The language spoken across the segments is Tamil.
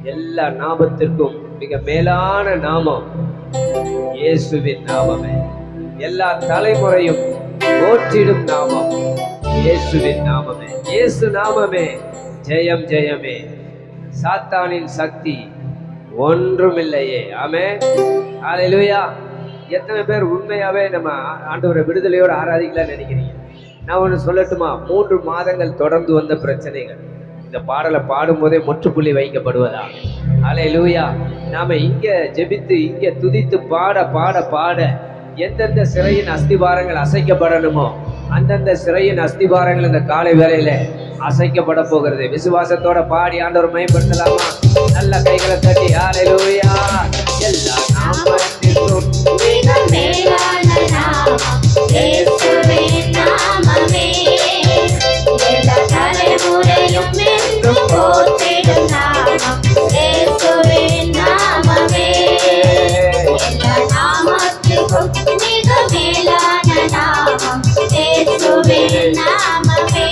எல்லா நாமத்திற்கும் மிக மேலான நாமம் இயேசுவின் நாமமே. எல்லா தலைமுறையும் போற்றிடும் நாமம் இயேசுவின் நாமமே. இயேசு நாமமே ஜெயம் ஜெயமே. சாத்தானின் சக்தி ஒன்றுமில்லையே. ஆமென். ஹல்லேலூயா. எத்தனை பேர் உண்மையாவே நம்ம ஆண்டவரை விடுதலையோடு ஆராதிக்கலாம் நினைக்கிறீங்க? நான் ஒன்று சொல்லட்டுமா? 3 மாதங்கள் தொடர்ந்து வந்த பிரச்சனைகள் இந்த பாடலை பாடும்போதே முற்றுப்புள்ளி வைக்கப்படுவதா? ஹல்லேலூயா. நாம இங்க ஜெபித்து இங்க துதித்து பாட பாட பாட எந்தெந்த சிறையின் அஸ்திபாரங்கள் அசைக்கப்படணுமோ அந்தந்த சிறையின் அஸ்திபாரங்கள் இந்த காலை வேளையில அசைக்கப்பட போகிறது. விசுவாசத்தோட பாடி ஆண்டவர் மகிமைப்படுத்தலாமா? நல்ல கைகளை தட்டி ஹல்லேலூயா. எல்லா நாமத்திற்கும் மிக மேலான நாமம் இயேசுவின் நாமமே. எல்லா தலைமுறையும் என்றும் போற்றிடும் நாமம் இயேசுவின் நாமமே. எல்லா நாமத்திற்கும் மிக மேலான நாமம் இயேசுவின் நாமமே.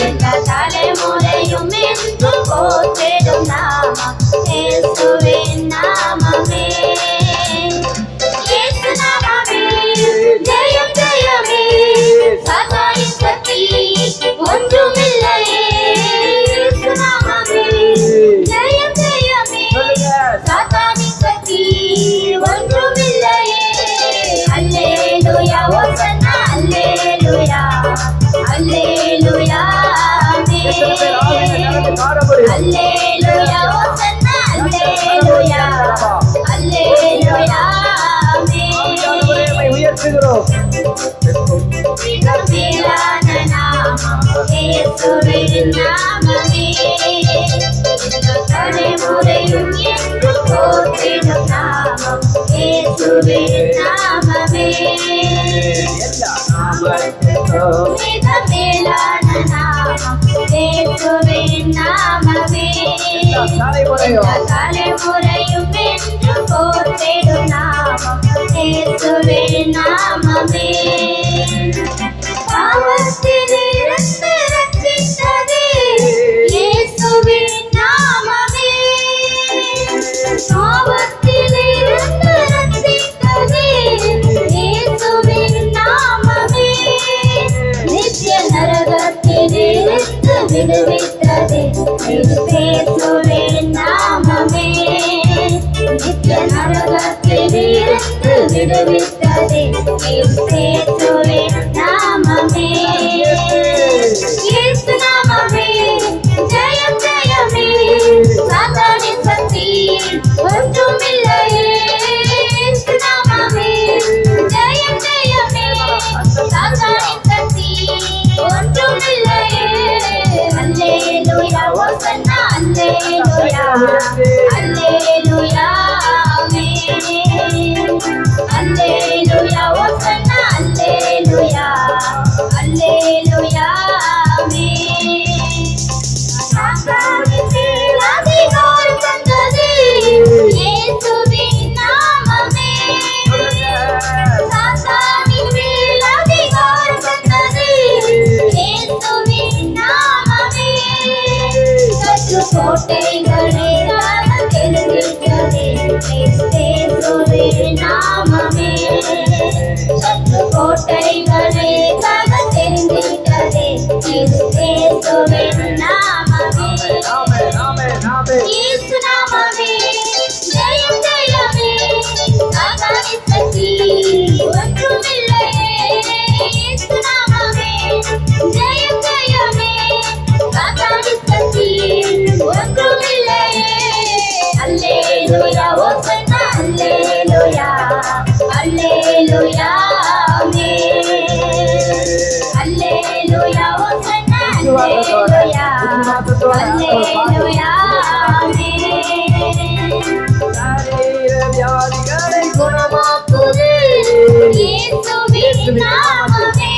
எல்லா தலைமுறையும் என்றும் போற்றிடும் நாமம் இயேசுவின் நாமமே. இயேசு நாமமே ஜெயம் ஜெயமே. சாத்தானின் சக்தி ஒன்றுமில்லையே. இயேசு நாமமே ஜெயம் ஜெயமே. சாத்தானின் சக்தி ஒன்றுமில்லையே. அல்லேலூயா ஹோசன்னா அல்லேலூயா அல்லேலூயா அல்லேலூயா ஹோசன்னா அல்லேலூயா அல்லேலூயா உயர்த்துகிறோம். மிக மேலான நாமம் இயேசுவின் நாமமே. தலைமுறையும் என்றும் போற்றிடும் நாமம் இயேசுவின் நாமமே. எல்லா நாமத்திற்கும் மிக மேலான நாமம் இயேசுவின் நாமமே. தலைமுறையும் என்றும் போற்றிடும் நாமம் இயேசுவின் நாமமே. பாவத்திலிருந்து ரட்சித்ததே இயேசுவின் நாமமே. பாவத்திலிருந்து ரட்சித்ததே இயேசுவின் நாமமே. நித்திய நரகத்திலிருந்து விடுவித்ததே இயேசுவின் நாமமே. நித்திய நரகத்திலிருந்து விடுவித்ததே இயேசுவின் நாமமே. இயேசு நாமமே ஜெயம் ஜெயமே. சாத்தானின் சக்தி ஒன்றுமில்லையே. இயேசு நாமமே ஜெயம் ஜெயமே. சாத்தானின் சக்தி ஒன்றுமில்லையே. அல்லேலூயா ஹோசன்னா அல்லேலூயா அல்லேலூயா அல்லேலூயா ஹோசன்னா அல்லேலூயா அல்லேலூயா சாத்தானின் மேல் அதிகாரம் தந்தது இயேசுவின் நாமமே. சாத்தானின் மேல் அதிகாரம் தந்தது இயேசுவின் நாமமே. சற்று கோட்டைகளே தெரிவித்ததே இயேசுவின் நாமமே. சற்று கோட்டைகளே தெரிவித்ததே இயேசுவின் நாமமே. இயேசு நாமமே ஜெயம் ஜெயமே. சாத்தானின் சக்தி ஒன்றுமில்லையே. இயேசு நாமமே ஜெயம் ஜெயமே. சாத்தானின் சக்தி ஒன்றுமில்லையே. அல்லேலூயா ஹோசன்னா அல்லேலூயா அல்லேலூயா அல்லேலூயா ஹோசன்னா அல்லேலூயா அல்லேலூயா வியாதிகளை குணமாக்குவே இயேசுவின் நாமமே.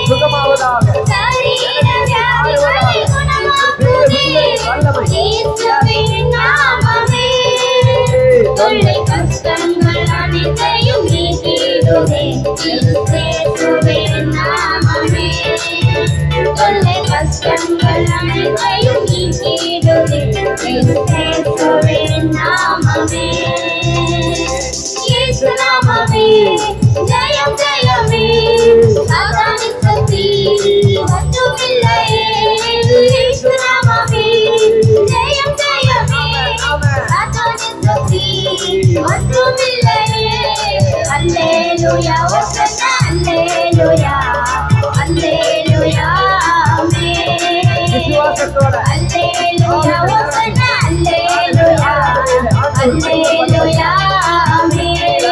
சுகமாவதாக. சரீர வியாதிகளை குணமாக்குவே இயேசுவின் நாமமே. தொல்லை கஷ்டங்கள் அனைத்தையும் நீக்கிடுவே இயேசுவின் நாமமே. தொல்லை கஷ்டங்கள் அனைத்தையும் நீக்கிடுவே இயேசுவின் நாமமே இயேசு நாமமே ஜெயம் ஜெயமே சாத்தானின் சக்தி ஒன்றுமில்லையே இயேசு நாமமே ஜெயம் ஜெயமே சாத்தானின் சக்தி ஒன்றுமில்லையே அல்லேலூயா ஓசன்னா அல்லேலூயா அல்லேலூயா ஆமென் விசுவாசத்தோட அல்லேலூயா ஓசன்னா அல்லேலூயா அல்லேலூயா ஆமென்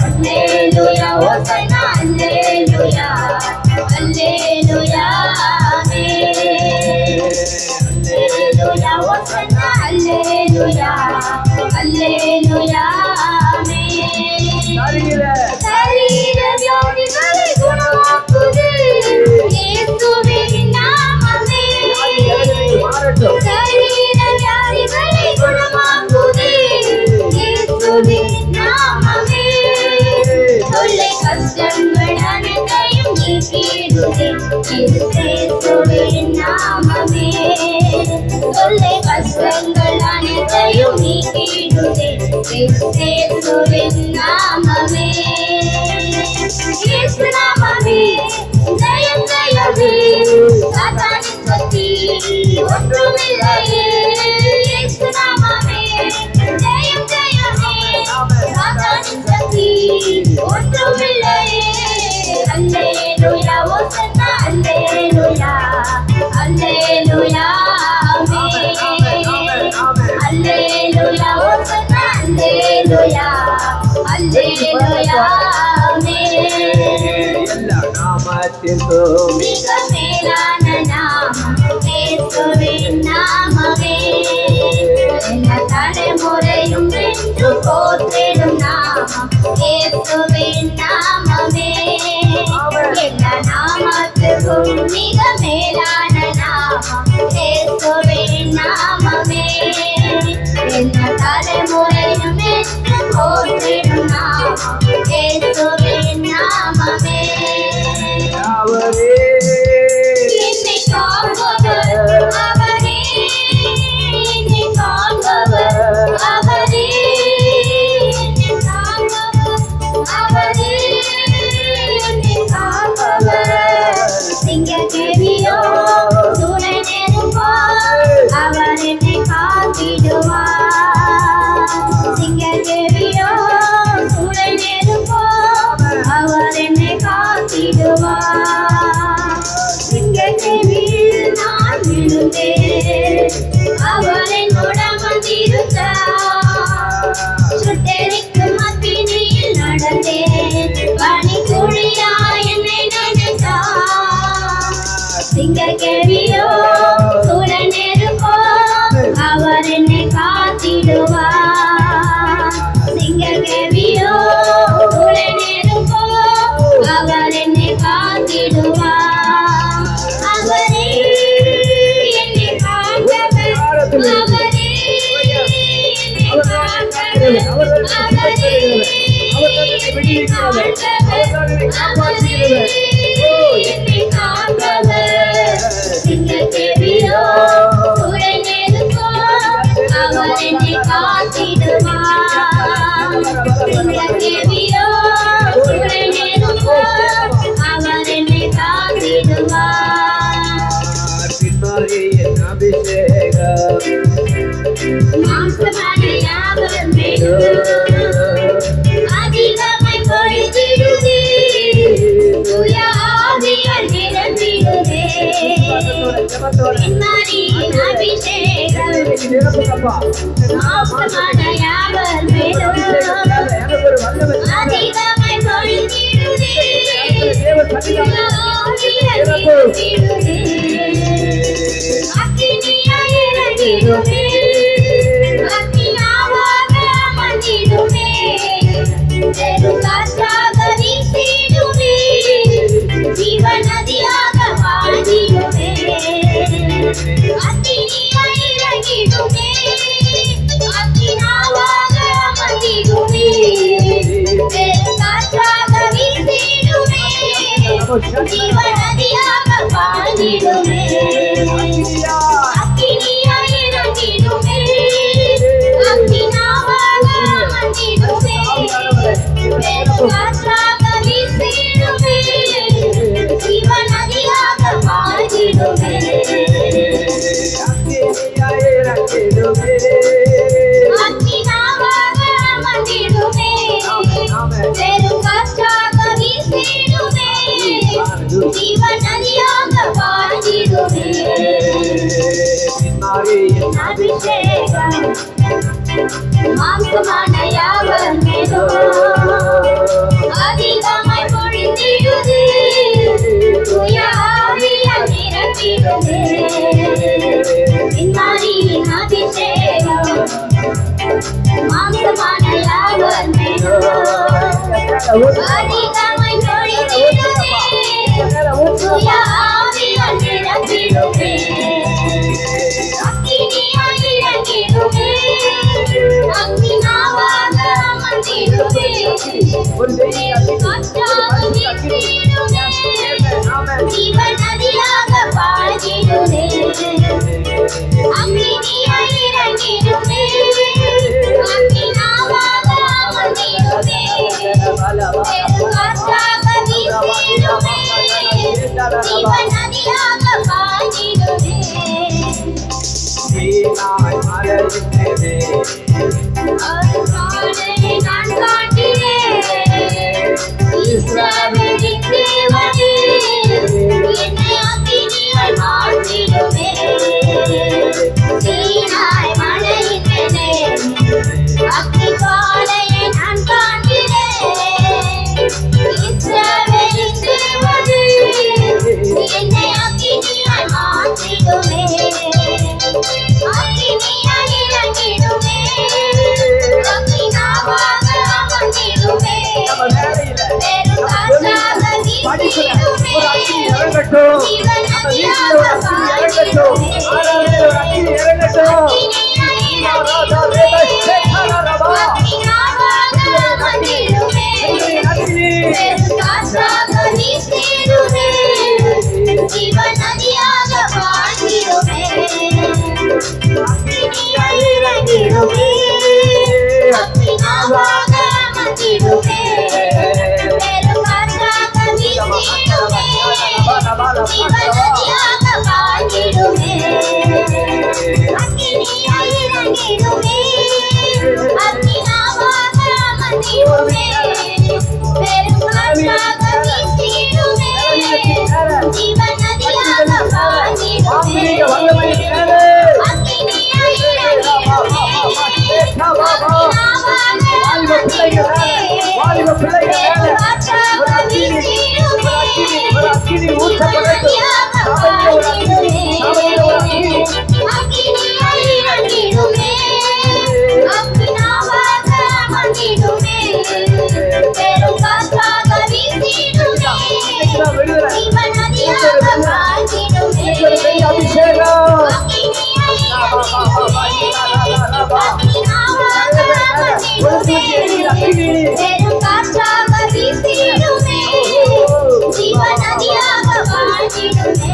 அல்லேலூயா ஓசன்னா அல்லேலூயா அல்லேலூயா ஆமென் அல்லேலூயா ஓசன்னா அல்லேலூயா அல்லேலூயா ஆமென் சரீர வியாதிகளை குணமாக்குது இயேசுவின் நாமமே சரீர வியாதிகளை குணமாக்குது இயேசுவின் நாமமே தொல்லை கஷ்டங்கள் அனைத்தையும் நீக்கிடுதே இயேசுவின் நாமமே தொல்லை கஷ்டங்கள் அனைத்தையும் நீக்கிடுதே இயேசுவின் நாமமே இயேசு நாமமே ஜெயம் ஜெயமே சாத்தானின் சக்தி ஒன்றுமில்லையே இயேசு நாமமே ஜெயம் ஜெயமே சாத்தானின் சக்தி ஒன்றுமில்லையே அல்லேலூயா ஓசன்னா அல்லேலூயா அல்லேலூயா ஆமென் அல்லேலூயா ஓசன்னா அல்லேலூயா அல்லேலூயா ஆமென் எல்லா நாமத்திற்கும் மிக மேலான நாமம் இயேசுவின் நாமமே எல்லா தலைமுறையும் வென்று போற்றிடும் நாமம் இயேசுவின் நாமமே எல்லா நாமத்துக்கும் மிக மேலான நாமம் இயேசுவின் நாமமே எல்லா தலைமுறையும் வென்று போற்றிடும் நாமம் இயேசுவின் நாமமே அவரே என்னை காண்பவர் அவரே என்னை காண்பவர் அவரே என்னை காண்பவர் அவரே என்னை காண்பவர் சிங்கக்கேவியோ சூரனெருப்பார் அவர் என்னை காத்திடுவார் சிங்கக்கேவியோ சூரனெருப்பார் அவர் என்னை காத்திடுவார் சிங்கக்கேவியில் நான் விழுந்தேன் அவர் என்னோட வந்திருந்தார் சுட்டெரிக்கும் அக்கினியில் நடந்தேன் பனிக்குழியா என்னை நினைத்தார் சிங்கக்கேவியோ சூரனெருப்போ அவர் என்னை காத்திடுவார் சிங்கக்கேவியோ சூரனெருப்போ அவர் என்னை காத்திடுவார் அவரே என்னை காண்பவர் அவரே என்னை காண்பவர் அவரே என்னை காண்பவர் என்னை காண்பவர் சிங்கக்கேவியோ சூரனெருப்போ அவர் என்னை காத்திடுவார் சிங்கக்கேவியோ சூரனெருப்போ அவர் என்னை காத்திடுவார் பின்மாரியின் அபிஷேகம் மாம்சமடையாமல் அதிகமாய் பொழிந்திடுதே தூய ஆவியால் நிரம்பிடுதே பின்மாரியின் அபிஷேகம் மாம்சமடையாமல் அதிகமாய் பொழிந்திடுதே தூய ஆவியால் நிரம்பிடுதே அக்கினியாய் இறங்கிடுமே அக்கினியாக அமர்ந்திடுமே பெருங்காற்றாக வீசிடுமே ஜீவ நதியாக பாய்ந்திடுமே அக்கினியாய் இறங்கிடுமே அக்கினியாக அமர்ந்திடுமே பெருங்காற்றாக வீசிடுமே ஜீவ நதியாக பாய்ந்திடுமே அக்கினியாய் இறங்கிடுமே அபிஷேகம் மாம்சமான யாவர் மேலும் அதிகமாய் பொழிந்திடுது தூய ஆவியால் நிரப்பிடுது இன்னாரின் அபிஷேகம் மாம்சமான யாவர் மேலும் அதிகமாய் பொழிந்திடுது தூய ஆவியால் நிரப்பிடுது அக்கினியாய் இறங்கிடுது அக்கினாவாக அமர்ந்திடுது காற்றாக வீசிடுது ஜீவநதியாக பாய்ந்திடுது அக்கினியாய் இறங்கிடுது அக்கினாவாக அமர்ந்திடுது காற்றாக வீசிடுது ஜீவநதியாக பாய்ந்திடுது ஒரு காலை நான் காண்கிறேன் இஸ்ரவேலின் தேவனே என்னை அக்கினியால் மாற்றிடுமே சீனாய் மலையின் மேலே அக்கினி காலையை நான் காண்கிறேன் இஸ்ரவேலின் தேவனே என்னை அக்கினியால் மாற்றிடுமே அக்கினியால் இறங்கிடுமே அக்கினாவாக அமர்ந்திடுமே வெறும் காற்றாக வீசிடுமே ஜீவநதியாக பாய்ந்திடுமே அக்கினியால் இறங்கிடுமே அக்கினாவாக அமர்ந்திடுமே வெறும் காற்றாக வீசிடுமே ஜீவநதியாக பாய்ந்திடுமே அக்கினியால் இறங்கிடுமே அக்கினாவாக அமர்ந்திடுமே வெறும் காற்றாக வீசிடுமே ஜீவநதியாக பாய்ந்திடுமே அக்கினியால் இறங்கிடுமே அக்கினாவாக அமர்ந்திடுமே வெறும் காற்றாக வீசிடுமே ஜீவநதியாக பாய்ந்திடுமே அக்கினியால் இறங்கிடுமே அக்கினாவாக அமர்ந்திடுமே வெறும் காற்றாக வீசிடுமே ஜீவநதியாக பாய்ந்திடுமே அக்கினியால் இறங்கிடுமே அக்கினாவாக அமர்ந்திடுமே வெறும் காற்றாக வீசிடுமே ஜீவநதியாக பாய்ந்திடுமே அக்கினியால் இறங்கிடுமே வெறும் காற்றாக வீசிடுமே ஜீவநதியாக பாய்ந்திடுமே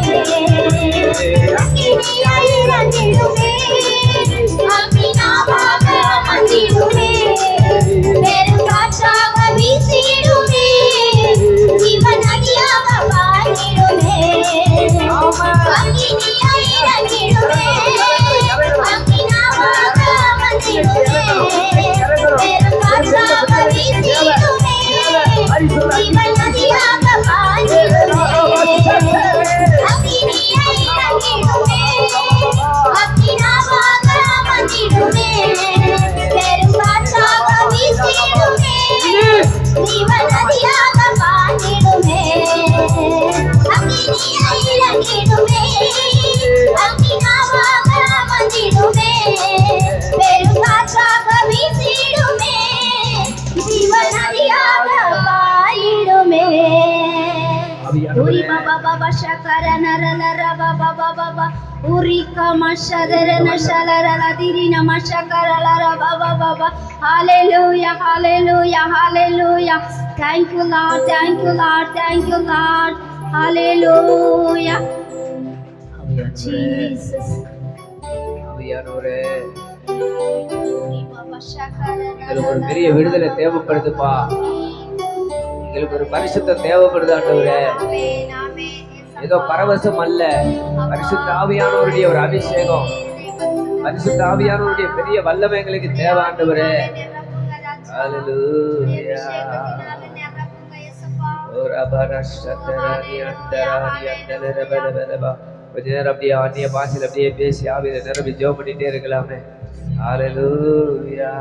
அக்கினியால் இறங்கிடுமே அக்கினாவாக அமர்ந்திடுமே வெறும் காற்றாக வீசிடுமே ஜீவநதியாக பாய்ந்திடுமே அக்கினியால் இறங்கிடுமே அக்கினாவாக அமர்ந்திடுமே வெறும் காற்றாக வீசிடுமே ஜீவநதியாக பாய்ந்திடுமே அக்கினியால் இறங்கிடுமே அக்கினாவாக அமர்ந்திடுமே வெறும் காற்றாக வீசிடுமே ஜீவநதியாக பாய்ந்திடுமே அக்கினியால் இறங்கிடுமே அக்கினாவாக அமர்ந்திடுமே வெறும் காற்றாக வீசிடுமே ஜீவநதியாக பாய்ந்திடுமே உரி பாபா பாபா சக்கர நரலர பாபா பாபா பாபா உரி கமஷதர நஷலர திரின மஷக்கரலர பாபா பாபா ஹalleluya hallelujah hallelujah thank you lord thank you lord thank you lord hallelujah jesus ஆவியானவரே உரி பாபா சக்கர எங்களுக்கு ஒரு பெரிய விடுதலை தேவைப்படுதுப்பா எங்களுக்கு ஒரு பரிசுத்தம் தேவைப்படுது ஆண்டவரே ஆமென் ஆமென் ஏதோ பரவசம் அல்ல பரிசுத்த ஆவியானவருடைய ஒரு அபிஷேகம் பரிசுத்த ஆவியானவருடைய பெரிய வல்லமை எங்களுக்கு தேவை ஆண்டவரே ஹalleluya ஓ ரபரஷதரானி அந்தரானி அந்தலரபலபலபா கொஞ்ச நேரம் அப்படியே அந்நிய பாஷையில் அப்படியே பேசி ஆவியில நிரம்பி ஜெபம் பண்ணிட்டே இருக்கலாமே. ஹalleluya.